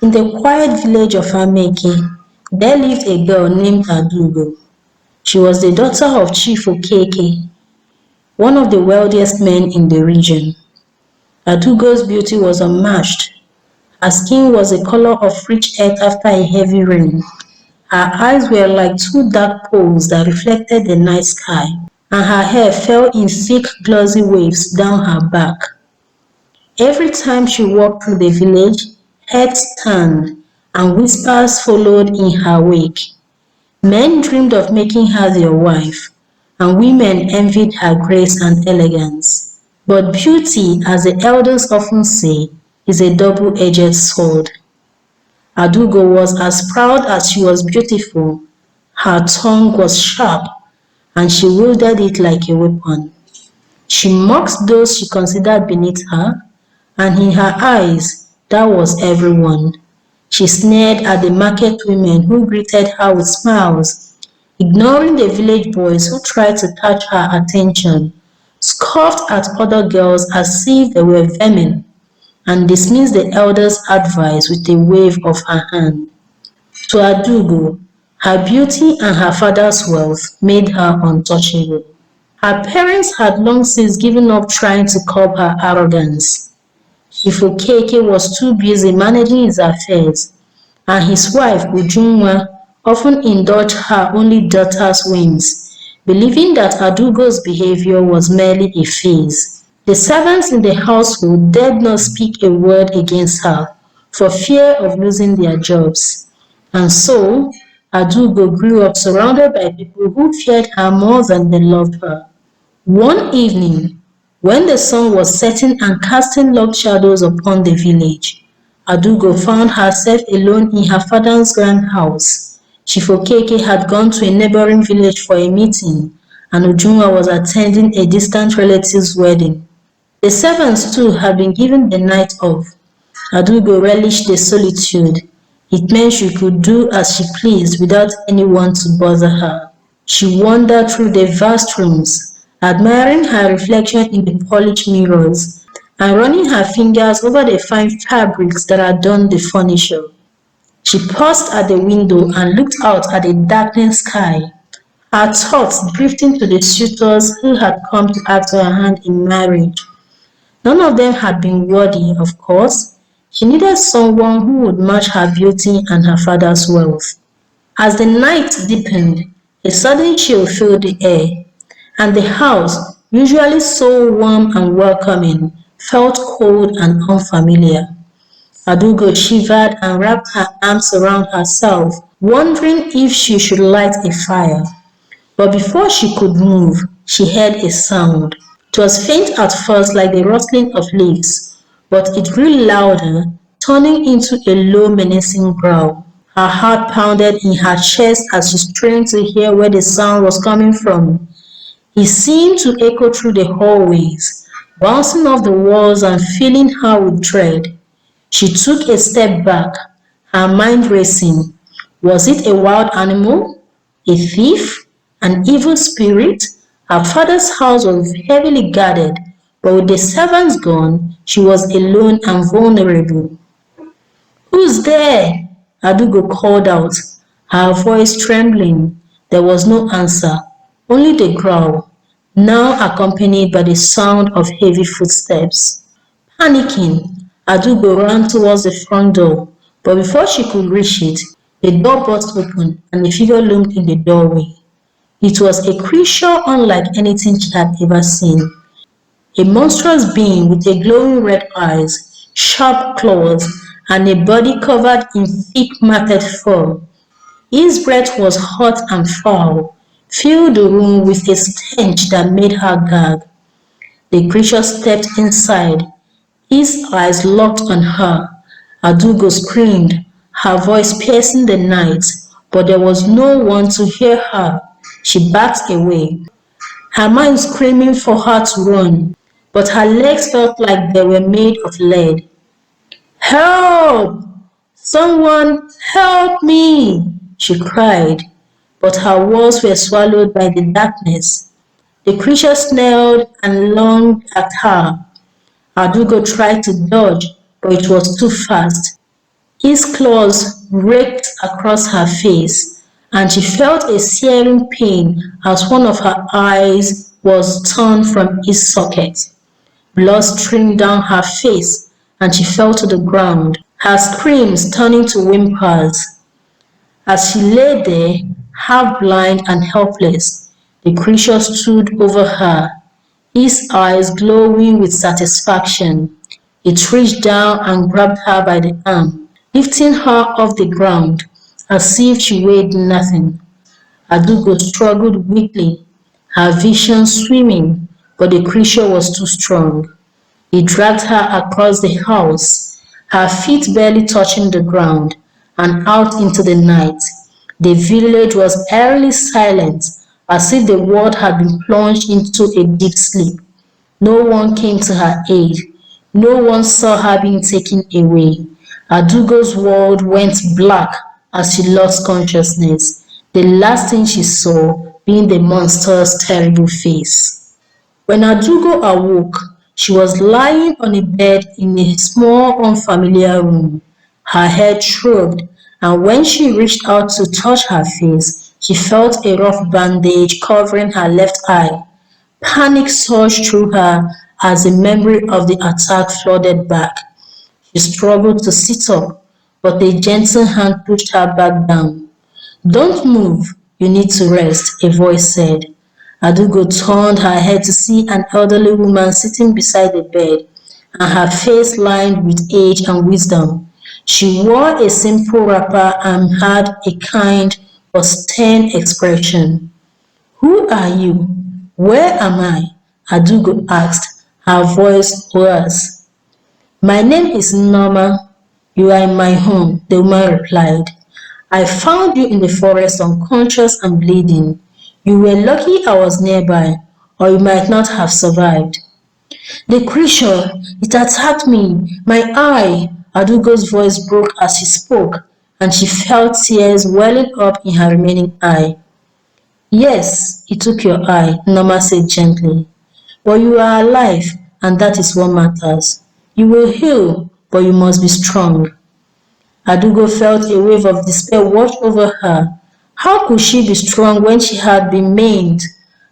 In the quiet village of Ameke, there lived a girl named Adaugo. She was the daughter of Chief Okeke, one of the wealthiest men in the region. Adaugo's beauty was unmatched. Her skin was the color of rich earth after a heavy rain. Her eyes were like two dark poles that reflected the night sky, and her hair fell in thick glossy waves down her back. Every time she walked through the village, heads turned, and whispers followed in her wake. Men dreamed of making her their wife, and women envied her grace and elegance. But beauty, as the elders often say, is a double-edged sword. Adaugo was as proud as she was beautiful. Her tongue was sharp, and she wielded it like a weapon. She mocked those she considered beneath her, and in her eyes, that was everyone. She sneered at the market women who greeted her with smiles, ignoring the village boys who tried to catch her attention, scoffed at other girls as if they were vermin, and dismissed the elders' advice with a wave of her hand. To Adaugo, her beauty and her father's wealth made her untouchable. Her parents had long since given up trying to curb her arrogance. Chief Okeke was too busy managing his affairs, and his wife Ujunwa often indulged her only daughter's whims, believing that Adaugo's behavior was merely a phase. The servants in the household dared not speak a word against her for fear of losing their jobs. And so, Adaugo grew up surrounded by people who feared her more than they loved her. One evening, when the sun was setting and casting long shadows upon the village, Adaugo found herself alone in her father's grand house. Chief Okeke had gone to a neighboring village for a meeting, and Ujunwa was attending a distant relative's wedding. The servants too had been given the night off. Adaugo relished the solitude. It meant she could do as she pleased without anyone to bother her. She wandered through the vast rooms, admiring her reflection in the polished mirrors and running her fingers over the fine fabrics that adorned the furniture. She paused at the window and looked out at the darkening sky, her thoughts drifting to the suitors who had come to ask her hand in marriage. None of them had been worthy, of course. She needed someone who would match her beauty and her father's wealth. As the night deepened, a sudden chill filled the air, and the house, usually so warm and welcoming, felt cold and unfamiliar. Adaugo shivered and wrapped her arms around herself, wondering if she should light a fire. But before she could move, she heard a sound. It was faint at first, like the rustling of leaves, but it grew louder, turning into a low, menacing growl. Her heart pounded in her chest as she strained to hear where the sound was coming from. It seemed to echo through the hallways, bouncing off the walls and filling her with dread. She took a step back, her mind racing. Was it a wild animal? A thief? An evil spirit? Her father's house was heavily guarded, but with the servants gone, she was alone and vulnerable. "Who's there?" Adaugo called out, her voice trembling. There was no answer, only the growl, now accompanied by the sound of heavy footsteps. Panicking, Adaugo ran towards the front door, but before she could reach it, the door burst open and a figure loomed in the doorway. It was a creature unlike anything she had ever seen. A monstrous being with a glowing red eyes, sharp claws, and a body covered in thick matted fur. His breath was hot and foul, filled the room with a stench that made her gag. The creature stepped inside, his eyes locked on her. Adaugo screamed, her voice piercing the night, but there was no one to hear her. She backed away, her mind screaming for her to run, but her legs felt like they were made of lead. "Help! Someone help me!" she cried, but her words were swallowed by the darkness. The creature snarled and lunged at her. Adaugo tried to dodge, but it was too fast. His claws raked across her face, and she felt a searing pain as one of her eyes was torn from its socket. Blood streamed down her face, and she fell to the ground, her screams turning to whimpers. As she lay there, half blind and helpless, the creature stood over her, his eyes glowing with satisfaction. It reached down and grabbed her by the arm, lifting her off the ground as if she weighed nothing. Adaugo struggled weakly, her vision swimming, but the creature was too strong. He dragged her across the house, her feet barely touching the ground, and out into the night. The village was eerily silent, as if the world had been plunged into a deep sleep. No one came to her aid. No one saw her being taken away. Adaugo's world went black as she lost consciousness, the last thing she saw being the monster's terrible face. When Adaugo awoke, she was lying on a bed in a small, unfamiliar room. Her head shrugged, and when she reached out to touch her face, she felt a rough bandage covering her left eye. Panic surged through her as the memory of the attack flooded back. She struggled to sit up, but a gentle hand pushed her back down. "Don't move, you need to rest," a voice said. Adaugo turned her head to see an elderly woman sitting beside the bed, and her face lined with age and wisdom. She wore a simple wrapper and had a kind but stern expression. "Who are you? Where am I?" Adaugo asked, her voice hoarse. "My name is Norma. You are in my home," the woman replied. "I found you in the forest unconscious and bleeding. You were lucky I was nearby, or you might not have survived." "The creature, it attacked me. My eye." Adaugo's voice broke as she spoke, and she felt tears welling up in her remaining eye. "Yes, it took your eye," Norma said gently. "But you are alive, and that is what matters. You will heal, but you must be strong." Adaugo felt a wave of despair wash over her. How could she be strong when she had been maimed,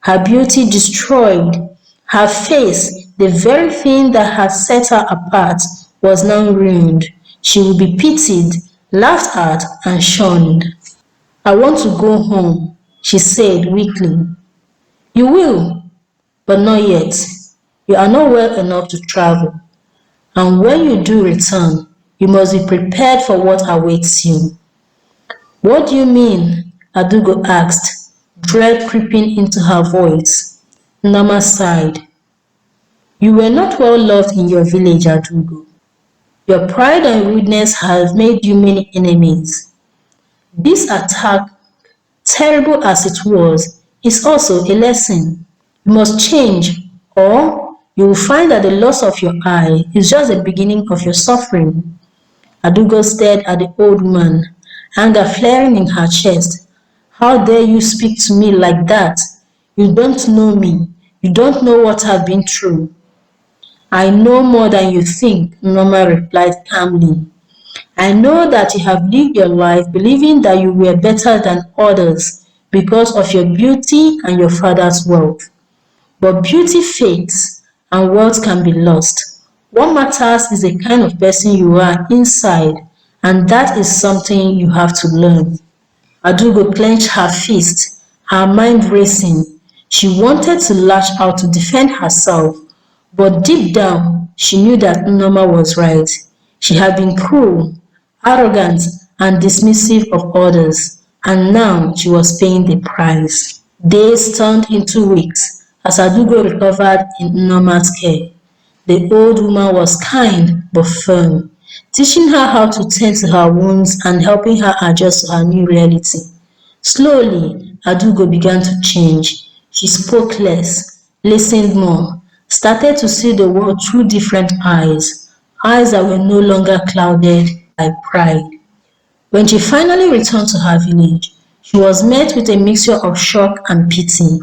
her beauty destroyed? Her face, the very thing that had set her apart, was now ruined. She would be pitied, laughed at, and shunned. "I want to go home," she said weakly. "You will, but not yet. You are not well enough to travel. And when you do return, you must be prepared for what awaits you." "What do you mean?" Adaugo asked, dread creeping into her voice. Norma sighed. "You were not well loved in your village, Adaugo. Your pride and rudeness have made you many enemies. This attack, terrible as it was, is also a lesson. You must change, or you will find that the loss of your eye is just the beginning of your suffering." Adaugo stared at the old woman, anger flaring in her chest. "How dare you speak to me like that? You don't know me. You don't know what I've been through." "I know more than you think," Norma replied calmly. "I know that you have lived your life believing that you were better than others because of your beauty and your father's wealth. But beauty fades and wealth can be lost. What matters is the kind of person you are inside, and that is something you have to learn." Adaugo clenched her fist, her mind racing. She wanted to lash out to defend herself, but deep down she knew that Norma was right. She had been cruel, arrogant, and dismissive of others, and now she was paying the price. Days turned into weeks as Adaugo recovered in Norma's care. The old woman was kind but firm, teaching her how to tend to her wounds and helping her adjust to her new reality. Slowly, Adaugo began to change. She spoke less, listened more, started to see the world through different eyes, eyes that were no longer clouded by pride. When she finally returned to her village, she was met with a mixture of shock and pity.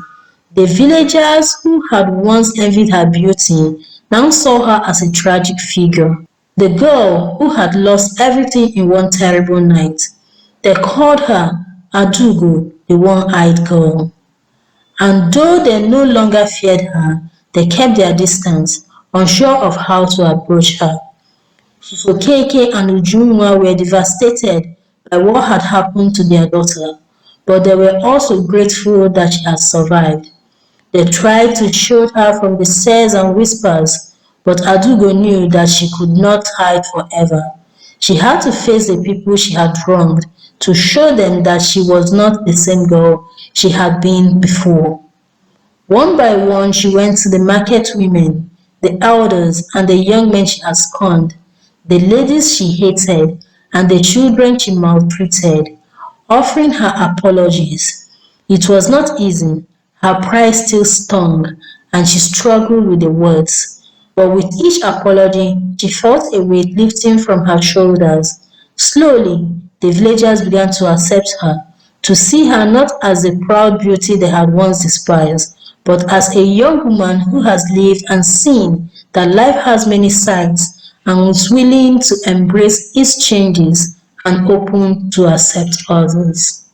The villagers who had once envied her beauty now saw her as a tragic figure. the girl who had lost everything in one terrible night. They called her Adaugo, the one-eyed girl. And though they no longer feared her, they kept their distance, unsure of how to approach her. Okeke and Ujunwa were devastated by what had happened to their daughter, but they were also grateful that she had survived. They tried to shield her from the stares and whispers, but Adaugo knew that she could not hide forever. She had to face the people she had wronged to show them that she was not the same girl she had been before. One by one she went to the market women, the elders and the young men she had scorned, the ladies she hated, and the children she maltreated, offering her apologies. It was not easy. Her pride still stung, and she struggled with the words. But with each apology, she felt a weight lifting from her shoulders. Slowly, the villagers began to accept her, to see her not as the proud beauty they had once despised, but as a young woman who has lived and seen that life has many sides and was willing to embrace its changes and open to accept others.